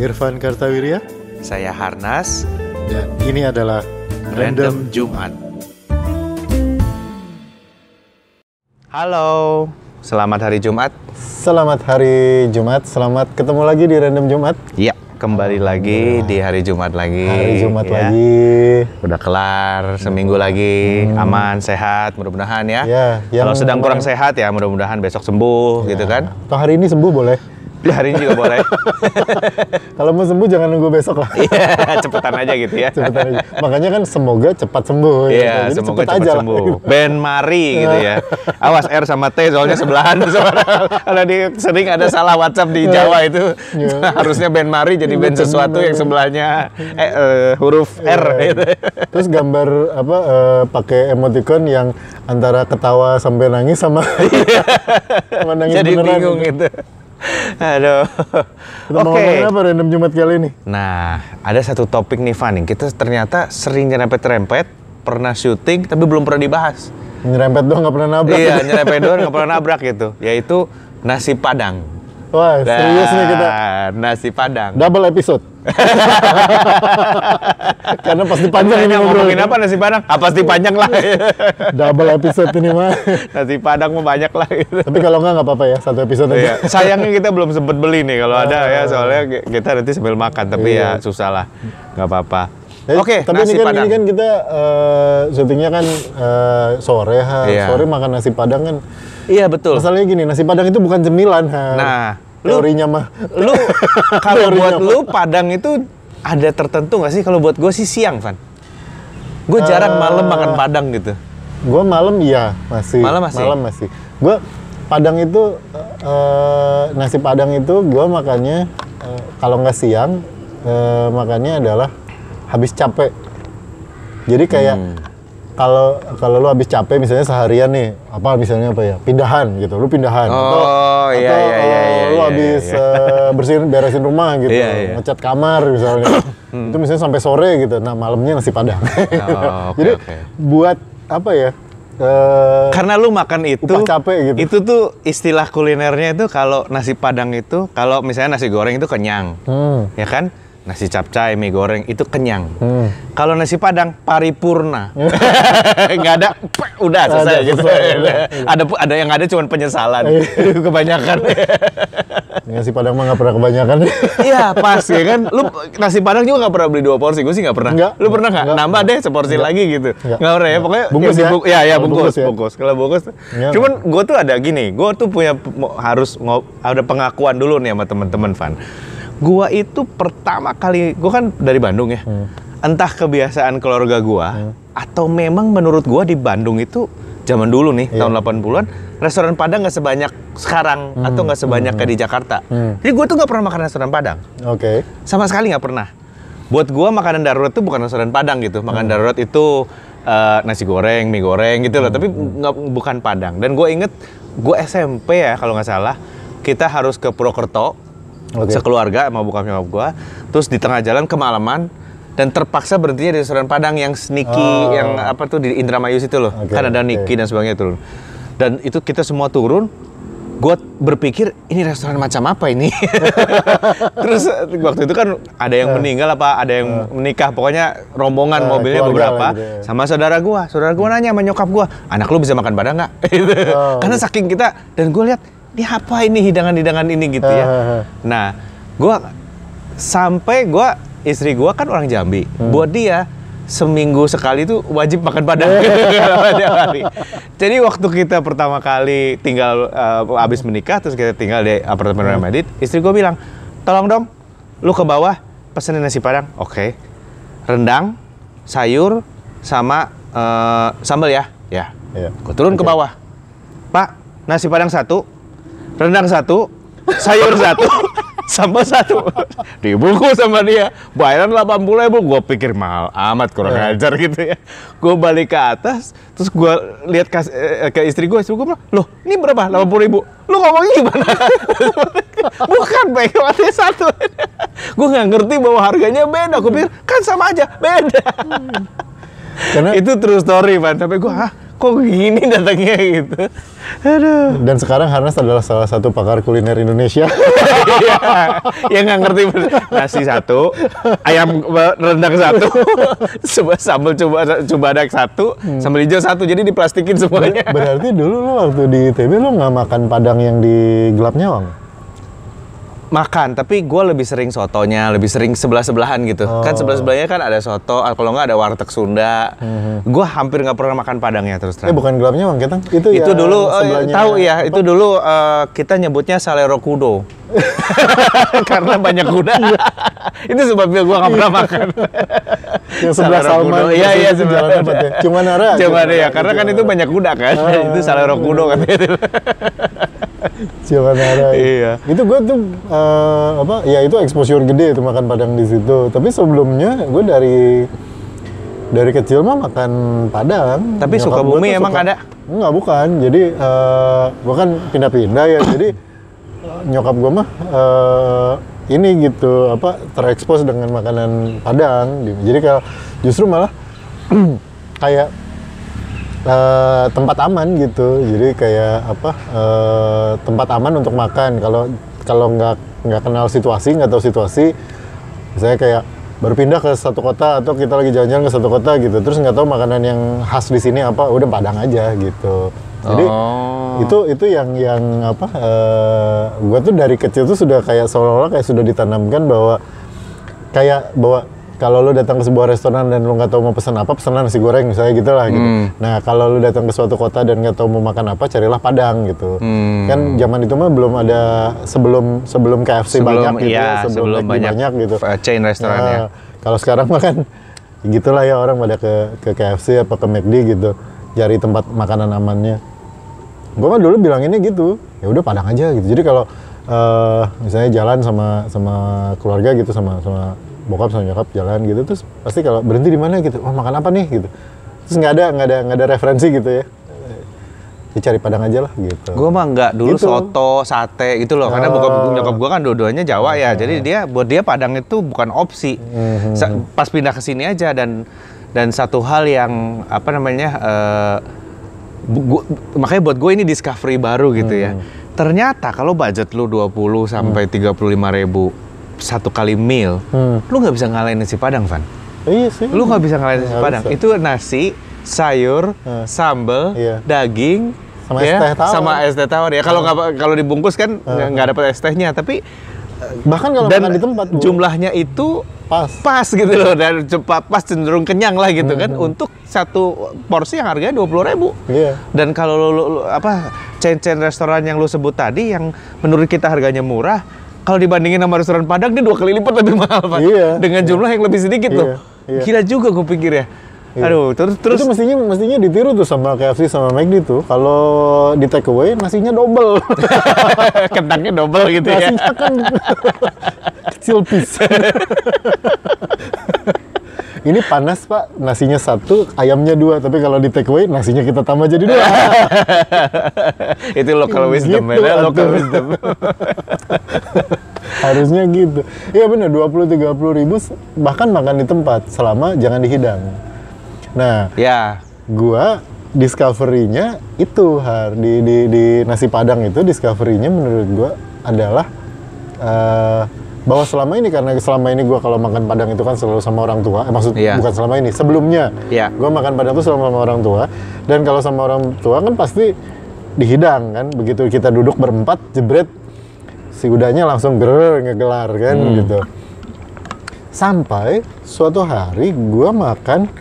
Irfan Kartawirya. Saya Harnas. Dan ini adalah Random Jumat. Halo, selamat hari Jumat. Selamat hari Jumat. Selamat ketemu lagi di Random Jumat. Iya, kembali lagi di hari Jumat lagi. Hari Jumat ya. lagi. Udah kelar, seminggu lagi, aman, sehat, mudah-mudahan ya. Kalau sedang kurang sehat ya, mudah-mudahan besok sembuh gitu kan. Atau hari ini sembuh boleh. Hari ini juga boleh. Kalau mau sembuh jangan nunggu besok lah. Iya, cepetan aja gitu ya. Cepetan aja. Makanya kan semoga cepat sembuh. Iya, gitu. semoga cepet cepat aja sembuh. lah. Ben Mari gitu ya. Awas R sama T soalnya sebelahan. Kalau sering ada salah WhatsApp di Jawa itu. Harusnya Ben Mari jadi Ben sesuatu yang sebelahnya huruf R gitu. Terus gambar pakai emoticon yang antara ketawa sampai nangis sama nangis jadi beneran bingung gitu. Aduh. Kita mau ngomongin apa Random Jumat kali ini? Nah, ada satu topik nih Fanning. Kita ternyata sering nyerempet-rempet, pernah syuting tapi belum pernah dibahas. Nyerempet doang nggak pernah nabrak. Iya, gitu. nyerempet doang nggak pernah nabrak gitu. Yaitu nasi Padang. Wah, serius nih kita. Nasi Padang. Double episode. Karena pasti panjang ini ngomongin apa nasi Padang? Pasti panjang lah. Double episode ini mah. Nasi Padang mah banyak lah. Gitu. Tapi kalau nggak apa-apa ya, satu episode aja. Sayangnya kita belum sempet beli nih kalau ada ya, soalnya kita nanti sambil makan. Tapi ya susah lah, nggak apa-apa. Oke, tapi ini kan kita syutingnya kan sore, sore makan nasi Padang kan. Iya betul. Masalahnya gini, nasi Padang itu bukan cemilan. Nah, teorinya mah. Lu kalau buat lu Padang itu ada tertentu nggak sih? Kalau buat gue sih siang, Van. Gue jarang malam makan Padang gitu. Gue malam iya masih. Malam masih. Gue Padang itu nasi Padang itu gue makannya kalau nggak siang makannya adalah habis capek. Jadi kayak kalau lu habis capek misalnya seharian nih, misalnya pindahan gitu, lu pindahan atau lu habis beresin rumah gitu, ngecat kamar misalnya, itu misalnya sampai sore gitu, nah malamnya nasi Padang. Jadi buat karena lu makan itu capek gitu. Itu tuh istilah kulinernya itu kalau nasi Padang itu, kalau misalnya nasi goreng itu kenyang, ya kan? Nasi capcay, mie goreng itu kenyang. Kalau nasi Padang paripurna, nggak ada, udah selesai gitu. Ada yang ada cuma penyesalan, kebanyakan. Nasi Padang mah nggak pernah kebanyakan. Iya pas ya kan. Lu nasi Padang juga nggak pernah beli 2 porsi, gue sih nggak pernah. Lu pernah nggak? Nambah deh seporsi lagi gitu. Nggak pernah ya, pokoknya bungkus ya. Ya bungkus. Kalau bungkus, cuman gue tuh ada gini, gue tuh harus ada pengakuan dulu nih sama teman-teman Van. Gua itu pertama kali, gua kan dari Bandung ya. Entah kebiasaan keluarga gua atau memang menurut gua di Bandung itu zaman dulu nih tahun 80-an restoran Padang nggak sebanyak sekarang atau nggak sebanyak kayak di Jakarta. Jadi gua tuh nggak pernah makan restoran Padang. Sama sekali nggak pernah. Buat gua makanan darurat itu bukan restoran Padang gitu. Makanan darurat itu nasi goreng, mie goreng gitu loh. Tapi bukan Padang. Dan gua inget gua SMP ya kalau nggak salah, kita harus ke Purwokerto. Sekeluarga sama bokap nyokap gua, terus di tengah jalan kemalaman dan terpaksa berhentinya di restoran Padang yang sneaky, yang di Indramayu situ loh, kan ada Niki dan sebagainya turun. Dan itu kita semua turun, gua berpikir ini restoran macam apa ini? Terus waktu itu kan ada yang meninggal ada yang menikah, pokoknya rombongan mobilnya beberapa gitu. Sama saudara gua nanya sama nyokap gua, anak lu bisa makan Padang nggak? Karena saking kita, dan gua lihat ini apa ini hidangan-hidangan ini gitu ya. Nah, istri gua kan orang Jambi. Buat dia seminggu sekali itu wajib makan Padang. Jadi waktu kita pertama kali tinggal abis menikah, terus kita tinggal di apartemen Medit, istri gua bilang, tolong dong, lu ke bawah pesenin nasi Padang. Oke. Rendang, sayur, sama sambal ya. Ya. Gua turun ke bawah. Pak, nasi Padang 1. Rendang 1, sayur 1, sambal 1. Dibungkus sama dia. Bayaran 80.000. Gue pikir mahal amat, kurang ajar gitu ya. Gue balik ke atas, terus gue lihat ke istri gue bilang, loh ini berapa? 80.000. Lu ngomongnya gimana? Bukan, baik mati 1. Gue nggak ngerti bahwa harganya beda. Gue pikir kan sama aja, beda. Karena itu true story, Van. Sampai gue, kok kok gini datangnya gitu. Aduh. Dan sekarang Harnas adalah salah satu pakar kuliner Indonesia. Ya nggak ngerti nasi satu, ayam rendang satu, sambal coba ada satu, sambal hijau satu, jadi diplastikin semuanya. Berarti dulu lo waktu di ITB lo nggak makan padang yang di Gelap Nyawang? Makan, tapi gue lebih sering sotonya, lebih sering sebelah-sebelahan gitu. Kan sebelah-sebelahnya kan ada soto, kalau nggak ada warteg Sunda. Gue hampir nggak pernah makan padangnya terus terang. Bukan Gelap Nyawang, Ketang. Itu ya dulu, tahu ya, itu dulu kita nyebutnya Salero Kudo. Karena banyak kuda. Itu sebabnya gue nggak pernah makan. Yang sebelah Salman. Iya, sebelah. Cumanara ya, karena kan itu banyak kuda kan. Itu Salero Kudo katanya. Cumanara. Iya. Itu gue tuh ya itu exposure gede itu makan padang di situ. Tapi sebelumnya gue dari kecil mah makan padang. Tapi Sukabumi emang ada? Enggak, bukan. Jadi gue kan pindah-pindah ya. Jadi nyokap gue mah ini gitu terekspos dengan makanan padang. Jadi kalau justru malah kayak tempat aman gitu. Jadi kayak tempat aman untuk makan. Kalau nggak kenal situasi, nggak tahu situasi, misalnya kayak berpindah ke satu kota atau kita lagi jalan-jalan ke satu kota gitu, terus nggak tahu makanan yang khas di sini apa, udah padang aja gitu. Jadi itu yang gue tuh dari kecil tuh sudah kayak seolah-olah kayak sudah ditanamkan bahwa kalau lo datang ke sebuah restoran dan lo nggak tahu mau pesan apa, pesan nasi goreng misalnya gitu lah gitu. Nah kalau lo datang ke suatu kota dan nggak tahu mau makan apa, carilah padang gitu. Kan zaman itu mah belum ada sebelum KFC banyak gitu, sebelum banyak gitu. Chain restorannya. Kalau sekarang mah kan gitulah ya, orang pada ke KFC apa ke McD gitu, cari tempat makanan amannya. Gue mah dulu bilanginnya gitu, ya udah padang aja gitu. Jadi kalau misalnya jalan sama keluarga gitu, sama bokap sama nyokap jalan gitu, terus pasti kalau berhenti di mana gitu, makan apa nih gitu, terus nggak ada referensi gitu ya, cari padang aja lah gitu. Gue mah nggak dulu gitu. Soto, sate gitu loh, karena bokap nyokap gue kan dua-duanya Jawa ya, jadi buat dia padang itu bukan opsi. Pas pindah ke sini aja, dan satu hal yang makanya buat gue ini discovery baru gitu ya. Ternyata kalau budget lu 20 sampai 35 ribu satu kali meal, lu nggak bisa ngalahin nasi Padang, Van. Iya sih. Lu nggak bisa ngalahin nasi Padang. Itu nasi, sayur, sambal, daging, sama es teh tawar. Sama es teh tawar ya. Kalau dibungkus kan nggak dapat es tehnya, tapi bahkan kalau makan di tempat jumlahnya itu pas gitu loh, dan pas cenderung kenyang lah gitu kan, untuk satu porsi yang harganya 20.000. Dan kalau lu chain restoran yang lu sebut tadi yang menurut kita harganya murah, kalau dibandingin sama restoran Padang, dia 2 kali lipat lebih mahal, Pak. Dengan jumlah yang lebih sedikit loh. Gila juga gue pikir ya. Aduh, terus itu mestinya ditiru tuh sama KFC sama McD tuh. Kalau di take away nasinya double. Kentangnya double gitu ya. Nasinya kan kecil piece. Ini panas, Pak, nasinya 1, ayamnya 2. Tapi kalau di take away, nasinya kita tambah jadi 2. Itu local wisdom, gitu, ya, local wisdom. Harusnya gitu. Iya benar, 20-30 ribu bahkan makan di tempat, selama jangan dihidang. Nah, gua discovery-nya itu di nasi Padang itu, discovery-nya menurut gua adalah bahwa selama ini, karena selama ini gue kalau makan Padang itu kan selalu sama orang tua, bukan selama ini, sebelumnya gue makan Padang itu selalu sama orang tua, dan kalau sama orang tua kan pasti dihidang kan, begitu kita duduk berempat, jebret, si udahnya langsung ngegelar kan gitu. Sampai suatu hari gue makan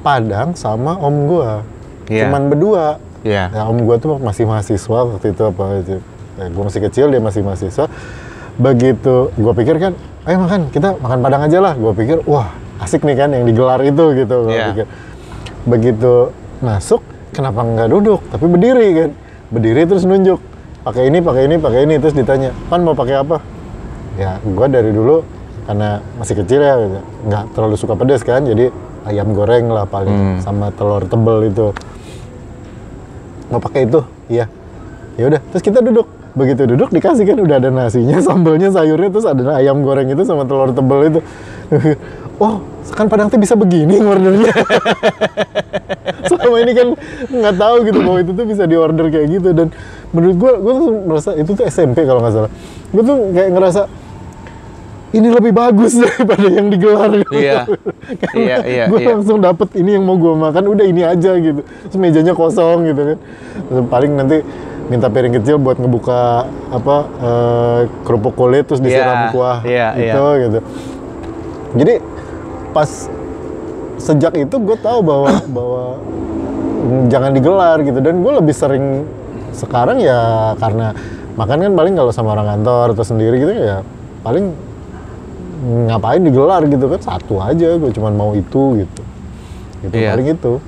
Padang sama om gue, cuman berdua. Ya, om gue tuh masih mahasiswa waktu itu gue masih kecil, dia masih mahasiswa. Begitu gue pikir kan, ayo kita makan Padang aja lah. Gue pikir, wah asik nih kan yang digelar itu gitu. Gue pikir. Begitu masuk, kenapa nggak duduk tapi berdiri kan? Berdiri terus nunjuk, pakai ini, terus ditanya, Pan mau pakai apa? Ya gue dari dulu karena masih kecil ya, nggak terlalu suka pedas kan, jadi ayam goreng lah paling, sama telur tebel itu. Mau pakai itu? Iya. Ya udah, terus kita duduk. Begitu duduk dikasih kan udah ada nasinya, sambalnya, sayurnya, terus ada ayam goreng itu sama telur tebel itu. Oh, kan Padang tuh bisa begini ordernya. Selama ini kan nggak tahu gitu bahwa itu tuh bisa diorder kayak gitu. Dan menurut gue tuh merasa itu tuh SMP kalau nggak salah. Gue tuh kayak ngerasa ini lebih bagus daripada yang digelar. Iya. Gue langsung dapet ini yang mau gue makan, udah ini aja gitu. Terus mejanya kosong gitu kan. Terus paling nanti minta piring kecil buat ngebuka kerupuk kulit terus disiram kuah gitu. Jadi pas sejak itu gue tahu bahwa jangan digelar gitu, dan gue lebih sering sekarang ya karena makan kan paling kalau sama orang kantor atau sendiri gitu ya paling ngapain digelar gitu kan, satu aja gue cuman mau itu gitu paling itu.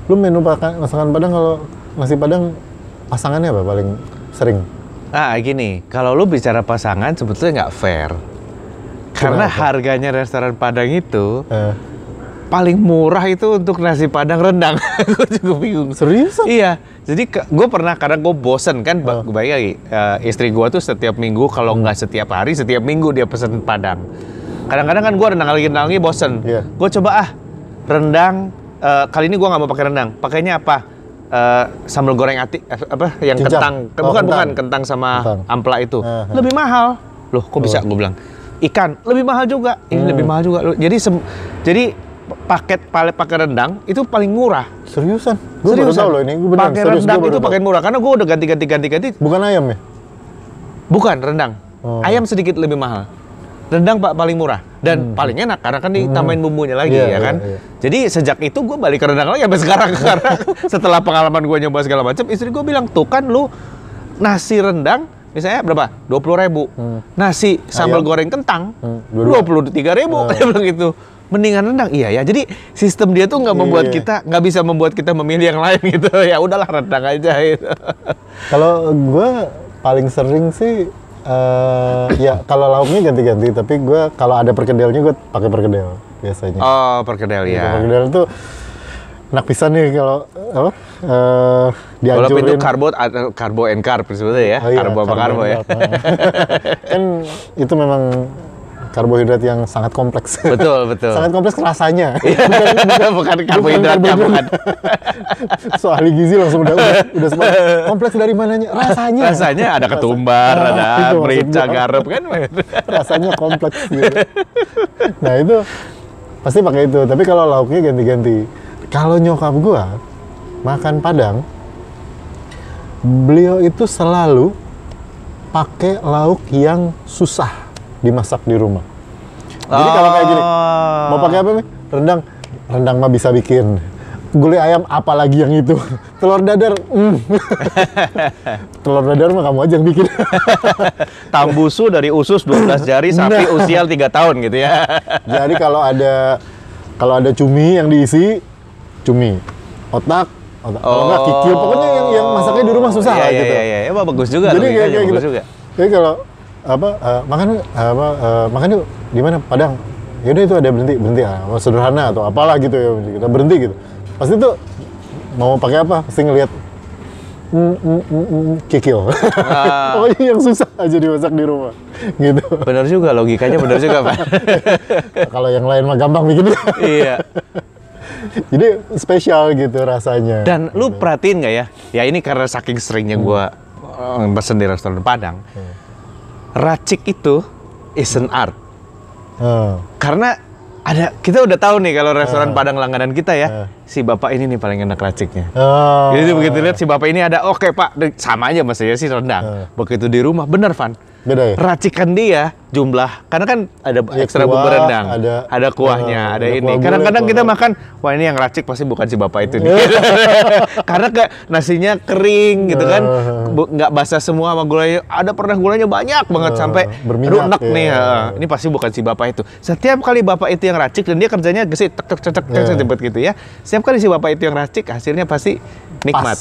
Lu menu masakan Padang, kalau nasi Padang pasangannya apa paling sering? Gini, kalau lu bicara pasangan sebetulnya nggak fair. Karena harganya restoran Padang itu paling murah itu untuk nasi Padang rendang. Gue juga bingung. Serius? Iya. Jadi gue pernah, karena gue bosen kan, baik lagi istri gue tuh setiap minggu, kalau nggak setiap hari, setiap minggu dia pesen Padang. Kadang-kadang kan gue rendang lagi bosen. Yeah. Gue coba rendang. Kali ini gue nggak mau pakai rendang. Pakainya apa? Sambal goreng ati, yang kentang. Bukan kentang sama ampela itu. Lebih mahal. Loh, kok bisa? Gue bilang. Ikan lebih mahal juga, ini lebih mahal juga. Jadi pakai rendang itu paling murah. Seriusan? Gue baru tahu loh ini. Pakai rendang itu pakai murah karena gue udah ganti. Bukan ayam ya? Bukan, rendang. Ayam sedikit lebih mahal. Rendang paling murah dan paling enak karena kan ditambahin bumbunya lagi ya kan. Jadi sejak itu gue balik ke rendang lagi sampai sekarang karena setelah pengalaman gue nyoba segala macam, istri gue bilang, tuh kan lu nasi rendang misalnya berapa? 20.000. Nasi sambal goreng kentang 23.000. Dia bilang gitu. Mendingan rendang. Iya ya. Jadi sistem dia tuh nggak membuat kita, nggak bisa membuat kita memilih yang lain gitu. Ya udahlah rendang aja gitu. Kalau gue paling sering sih ya kalau lauknya ganti-ganti, tapi gue kalau ada perkedelnya gue pakai perkedel biasanya. Oh, perkedel ya. Perkedel tuh enak pisan nih kalau dianjurin. Walaupun itu karbo and carb sebetulnya ya. Karbo apa karbo ya. Kan itu memang karbohidrat yang sangat kompleks. Betul. Sangat kompleks rasanya. bukan karbohidratnya, bukan. So ahli gizi langsung udah sempat kompleks dari mananya? Rasanya ada ketumbar, ada merica, garam kan. Rasanya kompleks gitu. Nah itu pasti pakai itu. Tapi kalau lauknya ganti-ganti. Kalau nyokap gua makan Padang, beliau itu selalu pakai lauk yang susah dimasak di rumah. Jadi kalau kayak gini, mau pakai apa nih? Rendang mah bisa bikin. Gulai ayam apalagi yang itu. Telur dadar. Telur dadar mah kamu aja yang bikin. Tambusu dari usus 12 jari sapi usia 3 tahun gitu ya. Jadi kalau ada cumi yang diisi, cumi. Otak. Kalau nggak kikil, pokoknya yang masaknya di rumah susah lah gitu. Iya, bagus juga. Jadi kayak gitu. Jadi kalau makan yuk di mana? Padang. Yaudah itu ada berhenti sederhana atau apalah gitu ya, kita berhenti gitu. Pasti tuh mau pakai apa? Pasti ngelihat kikil. Pokoknya yang susah aja dimasak di rumah gitu. Benar juga, logikanya benar juga, Pak. Kalau yang lain mah gampang bikinnya. Iya. Jadi spesial gitu rasanya. Dan lu perhatiin nggak ya? Ya ini karena saking seringnya gua pesen di restoran Padang. Racik itu is an art. Karena kita udah tahu nih kalau restoran Padang langganan kita ya, si bapak ini nih paling enak raciknya. Jadi begitu lihat si bapak ini ada, oke Pak, sama aja mestinya sih rendang. Begitu di rumah, bener Van. Beda ya? Racikan dia jumlah, karena kan ada ekstra bumbu rendang, ada kuahnya, ada ini. Kadang-kadang kita makan, wah ini yang racik pasti bukan si bapak itu nih. Karena nasinya kering gitu kan, nggak basah semua sama gulanya. Pernah gulanya banyak banget sampai runek nih. Ini pasti bukan si bapak itu. Setiap kali bapak itu yang racik dan dia kerjanya gesit, tek gitu ya. Setiap kali si bapak itu yang racik, hasilnya pasti nikmat.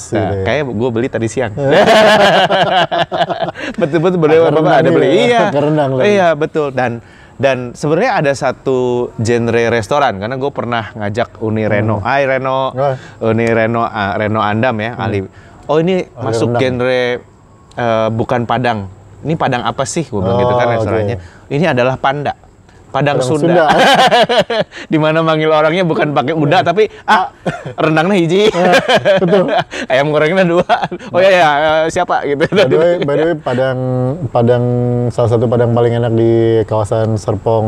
Kayak gue beli tadi siang. Betul-betul bapak ada beli. Iya betul. Dan sebenarnya ada satu genre restoran karena gue pernah ngajak Uni Reno. Uni Reno Andam ya, Ali. Oh ini masuk genre bukan Padang. Ini Padang apa sih? Gue bilang gitu kan restorannya. Ini adalah Panda. Padang Sunda. Di mana manggil orangnya bukan pakai uda tapi rendangnya hiji. Betul. Ayam gorengnya 2. Oh ya siapa gitu. By the way Padang salah satu Padang paling enak di kawasan Serpong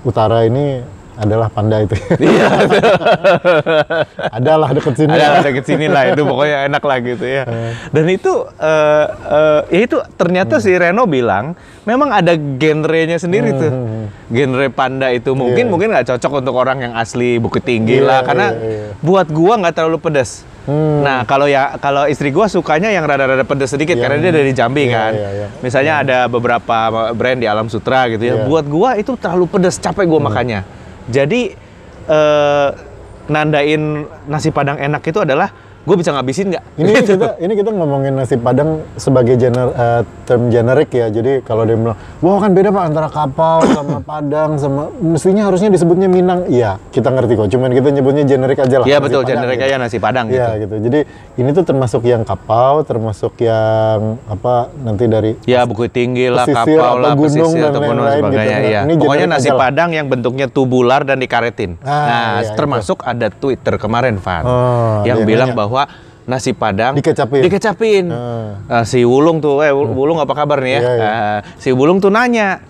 Utara ini adalah Panda itu. Iya. Adalah deket sini. Adalah deket sini lah, itu pokoknya enak lah gitu ya. Dan itu ya itu ternyata si Reno bilang memang ada genrenya sendiri tuh. Genre Panda itu mungkin nggak cocok untuk orang yang asli Bukit Tinggi lah, karena buat gua nggak terlalu pedas. Nah, kalau istri gua sukanya yang rada-rada pedas sedikit karena dia dari Jambi kan. Misalnya ada beberapa brand di Alam Sutra gitu ya. Buat gua itu terlalu pedas, capek gua makannya. Jadi nandain nasi Padang enak itu adalah gue bisa ngabisin nggak? Ini kita ngomongin nasi Padang sebagai term generik ya. Jadi kalau dia bilang, wah kan beda Pak antara kapau sama Padang sama mestinya harusnya disebutnya Minang. Iya, kita ngerti kok. Cuman kita nyebutnya generik aja lah. Iya betul, generik aja nasi Padang gitu. Iya gitu. Jadi ini tuh termasuk yang kapau, termasuk yang apa nanti dari Bukit Tinggi lah, kapau lah, pesisir atau gunung sebagainya. Gitu. Iya. Pokoknya nasi Padang yang bentuknya tubular dan dikaretin. Termasuk ada Twitter kemarin Van yang bilang bahwa nasi Padang dikecapin. Si Wulung tuh, Wulung apa kabar nih ya? Si Wulung tuh nanya,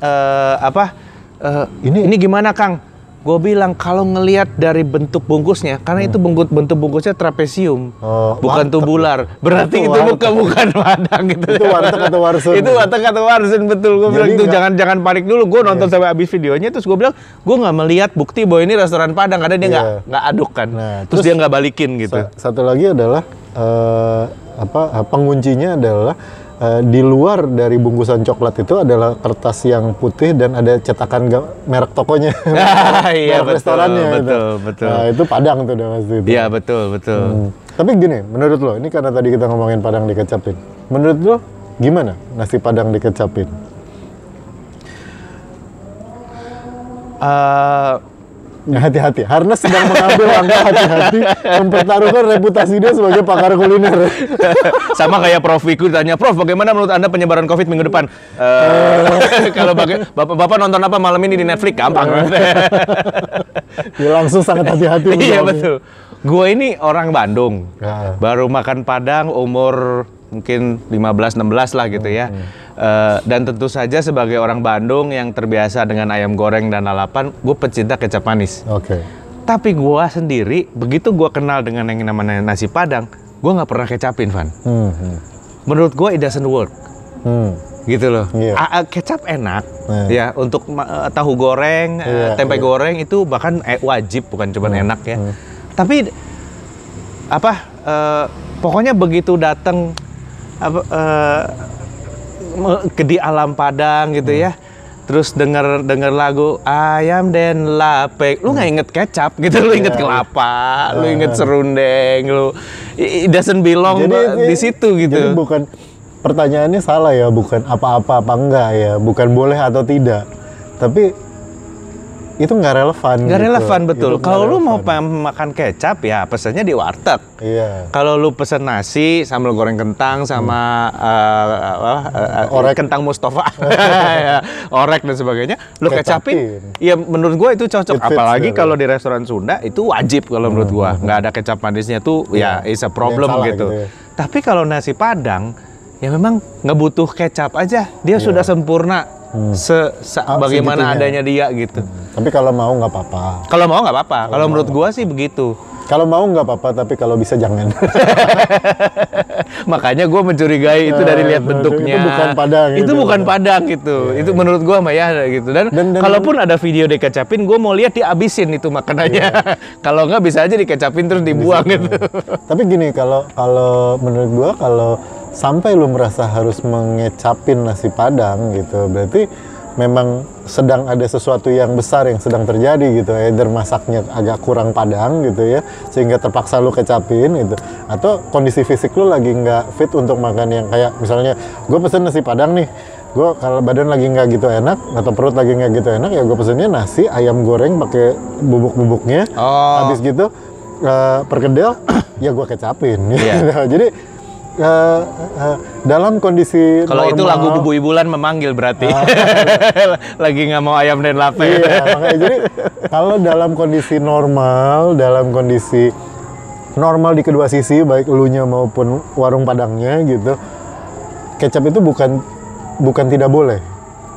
ini gimana Kang? Gue bilang kalau ngelihat dari bentuk bungkusnya, karena itu bentuk bungkusnya trapesium, bukan tubular. Berarti itu bukan Padang gitu. Itu warteg atau warsun. Itu warteg atau warsun, betul. Gue bilang itu jangan panik dulu. Gue nonton sampai habis videonya, terus gue bilang gue nggak melihat bukti bahwa ini restoran Padang, karena dia nggak aduk kan. Terus dia nggak balikin gitu. Satu lagi adalah penguncinya adalah di luar dari bungkusan coklat itu adalah kertas yang putih dan ada cetakan merek tokonya. Iya betul, restorannya betul. Nah, itu Padang tuh udah pasti itu. Iya betul. Tapi gini, menurut lo, ini karena tadi kita ngomongin Padang dikecapin. Menurut lo gimana nasi Padang dikecapin? Hati-hati, Harnas sedang mengambil langkah hati-hati mempertaruhkan reputasi dia sebagai pakar kuliner. Sama kayak Prof Wiku tanya, Prof bagaimana menurut Anda penyebaran COVID minggu depan? Kalau Bapak nonton apa malam ini di Netflix? Gampang. Ya langsung sangat hati-hati. Iya betul. Gue ini orang Bandung, baru makan Padang umur mungkin 15-16 lah gitu ya. Dan tentu saja sebagai orang Bandung yang terbiasa dengan ayam goreng dan lalapan, gue pecinta kecap manis. Tapi gue sendiri, begitu gue kenal dengan yang namanya nasi Padang, gue nggak pernah kecapin, Van. Menurut gue it doesn't work. Gitu loh. Kecap enak ya untuk tahu goreng, tempe goreng itu bahkan wajib, bukan cuma enak ya. Tapi pokoknya begitu datang di alam Padang gitu ya, terus denger lagu ayam den lapek, lu nggak inget kecap gitu, lu inget kelapa, lu inget serundeng, lu it doesn't belong di situ gitu. Jadi bukan, pertanyaannya salah ya, bukan apa enggak ya, bukan boleh atau tidak, tapi itu nggak relevan. Nggak relevan, betul. Kalau lu mau makan kecap ya pesannya di warteg. Kalau lu pesen nasi sambal goreng kentang sama orek kentang Mustafa, orek dan sebagainya, lu kecapin. Ya menurut gua itu cocok. Apalagi kalau di restoran Sunda itu wajib kalau menurut gua. Nggak ada kecap manisnya tuh ya is a problem gitu. Tapi kalau nasi Padang ya memang nggak butuh kecap aja, dia sudah sempurna. Bagaimana adanya dia gitu. Tapi kalau mau nggak apa-apa. Kalau menurut gua sih begitu. Kalau mau nggak apa-apa, tapi kalau bisa jangan. Makanya gua mencurigai itu dari lihat bentuknya. Itu bukan Padang. Itu bukan Padang gitu. Itu menurut gua mah ya gitu. Dan kalaupun ada video dikecapin, gua mau lihat dihabisin itu makanannya. Kalau nggak bisa aja dikecapin terus dibuang gitu. Tapi gini, kalau menurut gua kalau sampai lu merasa harus mengecapin nasi Padang gitu, berarti memang sedang ada sesuatu yang besar yang sedang terjadi gitu, either masaknya agak kurang Padang gitu ya, sehingga terpaksa lu kecapin gitu, atau kondisi fisik lu lagi nggak fit untuk makan yang kayak misalnya gue pesen nasi Padang nih, gue kalau badan lagi nggak gitu enak atau perut lagi nggak gitu enak ya gue pesennya nasi ayam goreng pakai bubuk-bubuknya, habis gitu perkedel ya gue kecapin gitu. Jadi dalam kondisi kalau normal, itu lagu Bubu Ibulan memanggil berarti lagi nggak mau ayam dan lape. Iya, makanya jadi kalau dalam kondisi normal di kedua sisi baik elunya maupun warung Padangnya gitu, kecap itu bukan tidak boleh,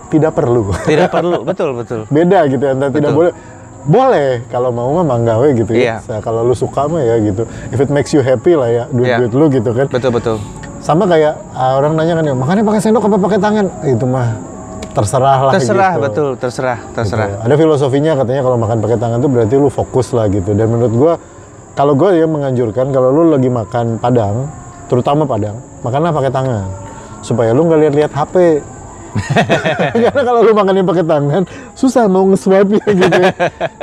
tidak perlu. Tidak perlu, betul. Beda gitu antara tidak boleh kalau mau mah manggawe gitu ya. Kalau lu suka mah ya gitu. If it makes you happy lah ya, duit lu gitu kan. Betul. Sama kayak orang nanya kan ya, makannya pakai sendok apa pakai tangan? Itu mah terserah lah. Terserah, gitu. betul, terserah. Gitu. Ada filosofinya katanya kalau makan pakai tangan tuh berarti lu fokus lah gitu. Dan menurut gua, kalau gua ya menganjurkan kalau lu lagi makan Padang, terutama Padang, makanlah pakai tangan supaya lu nggak lihat-lihat HP. Karena kalau lu makannya pakai tangan susah mau nge-swipe ya gitu ya.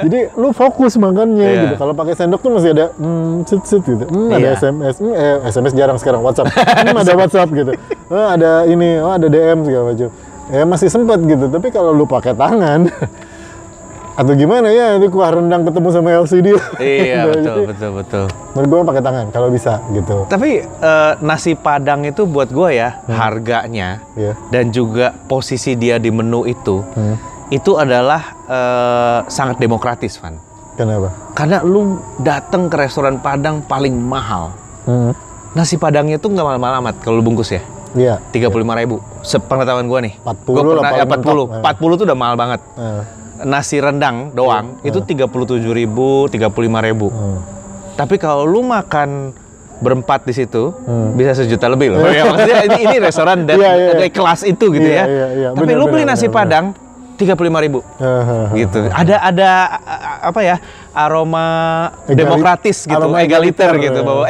Jadi lu fokus makannya gitu. Kalau pakai sendok tuh masih ada sit gitu. Ada SMS. SMS jarang sekarang, WhatsApp. Ada WhatsApp gitu. Ada ini, ada DM segala macam. Ya masih sempat gitu. Tapi kalau lu pakai tangan atau gimana ya, itu kuah rendang ketemu sama LCD. Iya, betul. Menurut gue pakai tangan kalau bisa gitu. Tapi nasi Padang itu buat gue ya, harganya dan juga posisi dia di menu itu adalah sangat demokratis, Van. Kenapa? Karena lu datang ke restoran Padang paling mahal. Nasi Padangnya tuh nggak mahal-mahal amat kalau lu bungkus ya. Iya. 35.000. Sepengetahuan gue nih. 40 lah paling mentok. 40 tuh udah mahal banget. Nasi rendang doang itu 37.000, 35.000. Tapi kalau lu makan berempat di situ bisa 1 juta lebih loh. Ya, maksudnya ini restoran dari kelas itu gitu ya. Tapi lu beli nasi Padang 35.000 gitu. Ada apa ya, aroma demokratis gitu, egaliter gitu bahwa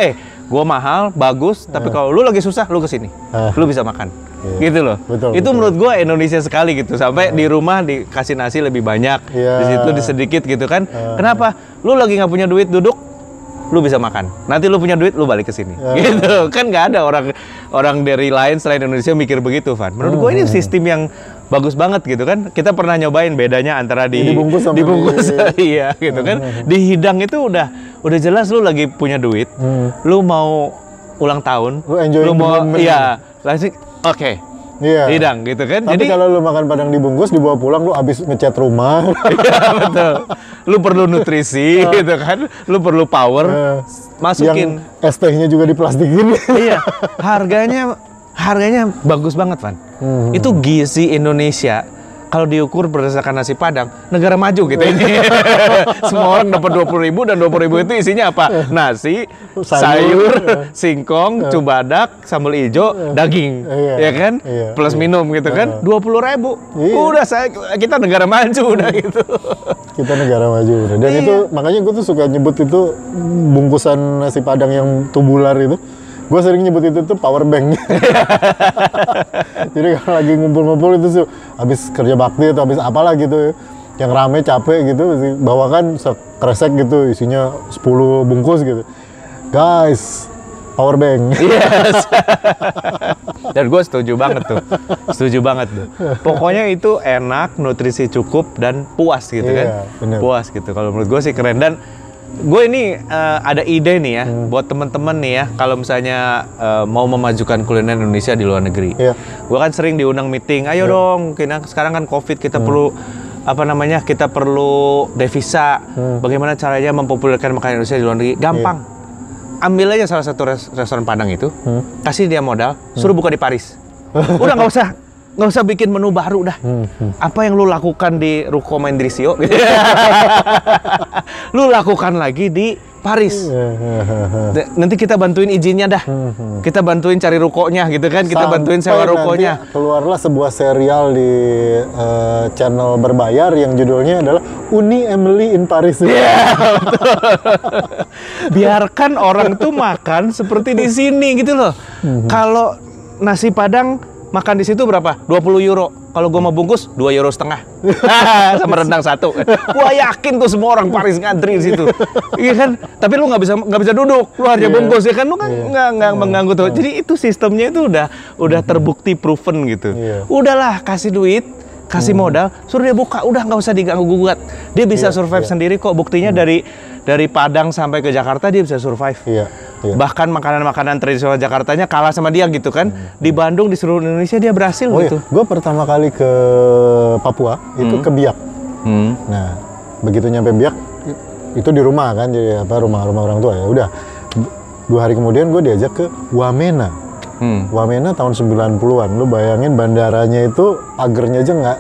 gua mahal, bagus, tapi kalau lu lagi susah lu kesini, lu bisa makan. Gitu loh. Itu menurut gue Indonesia sekali gitu. Sampai di rumah dikasih nasi lebih banyak, di situ sedikit gitu kan. Kenapa? Lu lagi nggak punya duit, duduk, lu bisa makan. Nanti lu punya duit, lu balik ke sini. Gitu kan, nggak ada orang dari lain selain Indonesia mikir begitu, Van. Menurut gue ini sistem yang bagus banget gitu kan. Kita pernah nyobain bedanya antara dibungkus iya gitu kan. Di hidang itu udah jelas lu lagi punya duit, lu mau ulang tahun, lu mau langsung oke. Iya. Hidang gitu kan. Tapi kalau lu makan Padang dibungkus, dibawa pulang lu habis ngecat rumah. Iya, betul. Lu perlu nutrisi gitu kan. Lu perlu power. Masukin. Yang es tehnya juga diplastikin. Iya. Harganya bagus banget, Van. Itu gizi Indonesia kalau diukur berdasarkan nasi Padang, negara maju gitu ini. Semua orang dapat 20.000 dan 20.000 itu isinya apa? Nasi, sayur, singkong, cubadak, sambal hijau, daging, ya kan? Plus minum gitu kan? 20.000. Udah kita negara maju udah gitu. Kita negara maju udah. Dan itu makanya gue tuh suka nyebut itu bungkusan nasi Padang yang tubular itu. Gue sering nyebut itu tuh power bank. Jadi kalau lagi ngumpul-ngumpul itu tuh habis kerja bakti atau habis apalah gitu, yang rame capek gitu, bawakan sekresek gitu isinya 10 bungkus gitu. Guys, power bank. Yes. Dan gue setuju banget tuh. Pokoknya itu enak, nutrisi cukup dan puas gitu kan. Bener. Puas gitu. Kalau menurut gue sih keren. Dan gue ini ada ide nih ya buat teman-teman nih ya, kalau misalnya mau memajukan kuliner Indonesia di luar negeri. Gue kan sering diundang meeting, ayo dong, sekarang kan COVID, kita perlu kita perlu devisa. Bagaimana caranya mempopulerkan makanan Indonesia di luar negeri? Gampang. Ambil aja salah satu restoran Padang itu, kasih dia modal, suruh buka di Paris. Udah nggak usah bikin menu baru dah. Apa yang lu lakukan di Ruko Mendrisio, gitu. Lu lakukan lagi di Paris. Nanti kita bantuin izinnya dah. Kita bantuin cari rukonya gitu kan. Kita bantuin sewa rukonya. Keluarlah sebuah serial di channel berbayar yang judulnya adalah Uni Emily in Paris. Betul. Biarkan orang tuh makan seperti di sini gitu loh. Kalau nasi Padang makan di situ berapa? 20 euro. Kalau gue mau bungkus, 2,5 euro. Sama rendang 1. Gua yakin tuh semua orang Paris ngantri di situ. Iya kan? Tapi lu nggak bisa duduk. Lu harus bungkus ya kan? Lu kan nggak mengganggu tuh. Jadi itu sistemnya itu udah terbukti proven gitu. Udahlah, kasih duit, kasih modal, suruh dia buka, udah nggak usah diganggu gugat. Dia bisa survive sendiri kok. Buktinya dari Padang sampai ke Jakarta dia bisa survive. Bahkan makanan-makanan tradisional Jakartanya kalah sama dia gitu kan. Di Bandung, di seluruh Indonesia dia berhasil gitu. Gue pertama kali ke Papua itu ke Biak. Nah, begitu nyampe Biak itu di rumah kan, jadi rumah orang tua ya. Udah 2 hari kemudian gue diajak ke Wamena. Wamena tahun 90-an. Lu bayangin bandaranya itu pagernya aja nggak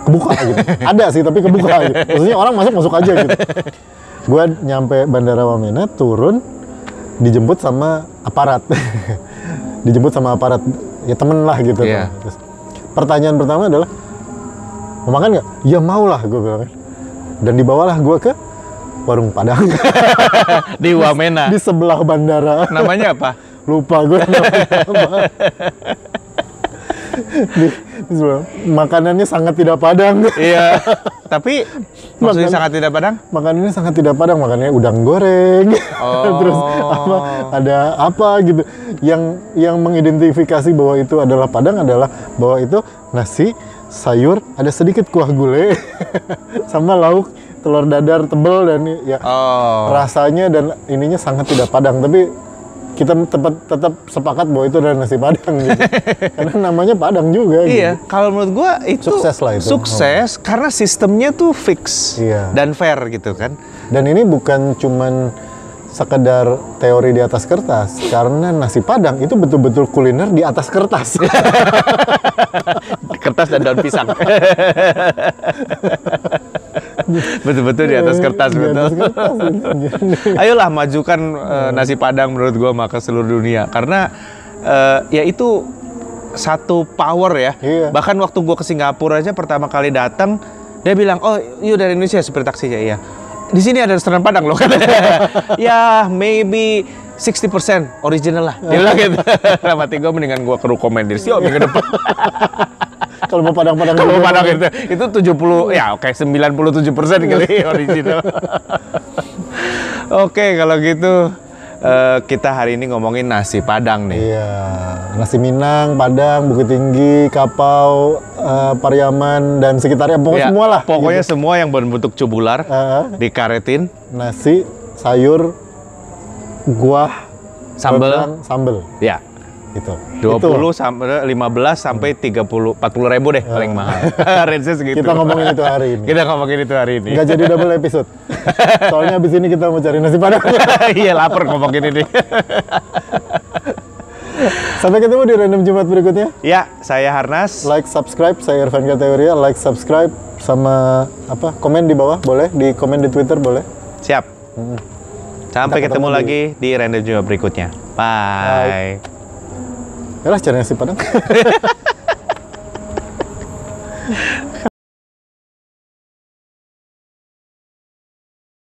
kebuka gitu. Ada sih tapi kebuka gitu. Maksudnya orang masuk aja gitu. Gue nyampe bandara Wamena, turun, dijemput sama aparat. Ya temen lah gitu. Terus, pertanyaan pertama adalah, mau makan nggak? Ya mau lah, gue bilang. Dan dibawalah gue ke warung Padang. Di Wamena? Di sebelah bandara. Namanya apa? Lupa gue namanya. Makanannya sangat tidak Padang. Iya. Tapi maksudnya sangat tidak Padang? Makanannya sangat tidak Padang. Makanannya udang goreng. Terus ada apa gitu. Yang mengidentifikasi bahwa itu adalah Padang adalah bahwa itu nasi, sayur, ada sedikit kuah gulai, sama lauk telur dadar tebel dan ya rasanya dan ininya sangat tidak Padang. Tapi kita tetap sepakat bahwa itu adalah nasi Padang gitu. Karena namanya Padang juga. Iya, gitu. kalau menurut gua itu sukses lah itu. Sukses karena sistemnya tuh fix dan fair gitu kan. Dan ini bukan cuman sekedar teori di atas kertas, karena nasi Padang itu betul-betul kuliner di atas kertas. Kertas dan daun pisang. Betul-betul di atas kertas, betul. Ayolah majukan nasi Padang menurut gua ke seluruh dunia, karena ya itu satu power ya. Bahkan waktu gua ke Singapura aja pertama kali datang, dia bilang, "Oh, you dari Indonesia?" Supir taksinya, iya. Di sini ada restoran Padang loh, katanya. Ya, maybe 60% original lah. Dia bilang gitu. Nah, mati gue mendingan gue ke rekomendasi minggu depan. Kalau mau Padang-Padang itu 70, ya oke, 97% kali original. Oke, kalau gitu kita hari ini ngomongin nasi Padang nih. Iya, nasi Minang, Padang, Bukit Tinggi, Kapau, Pariaman dan sekitarnya, pokoknya semua lah. Pokoknya gitu. Semua yang berbentuk cubular dikaretin. Nasi, sayur, kuah, sambel. Ya. Itu. 20 sampai 15 sampai 30 40 ribu deh paling mahal. Range-nya segitu. Kita ngomongin itu hari ini. Nggak jadi double episode. Soalnya abis ini kita mau cari nasi Padang. Iya, lapar ngomongin ini. Sampai ketemu di Random Jumat berikutnya. Ya, saya Harnas. Like, subscribe, saya Irfan Kategoria. Like, subscribe, sama komen di bawah boleh, di komen di Twitter boleh. Siap. Sampai ketemu lagi di Random Jumat berikutnya. Bye. Yalah, cari nasi Padang.